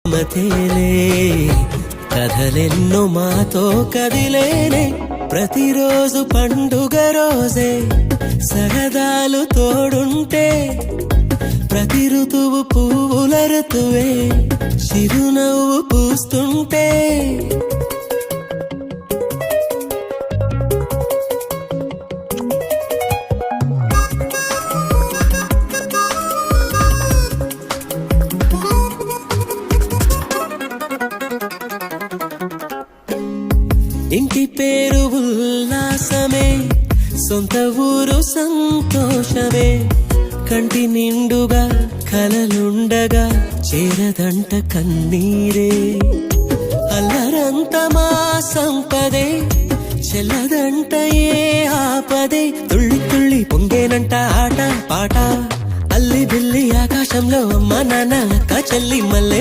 మతేలే కథలెన్నో మాతో కదిలేనే ప్రతిరోజు పండుగ రోజే సరదాలు తోడుంటే ప్రతి ఋతువు పువ్వుల ఋతువే చిరునవ్వు పూస్తుంటే ఇంటి పేరు ఉల్లాసమే సొంత ఊరు సంతోషమే కంటి నిండుగా కలలుండగా చేరదంట కన్నీరే అల్లరంత మా సంపదే చెల్లదంట ఏ ఆపదే తుళ్ళి తుళ్ళి పొంగేనంట ఆట పాట అల్లి బిల్లి ఆకాశంలో అమ్మ నాన్న అక్క చెల్లి మల్లె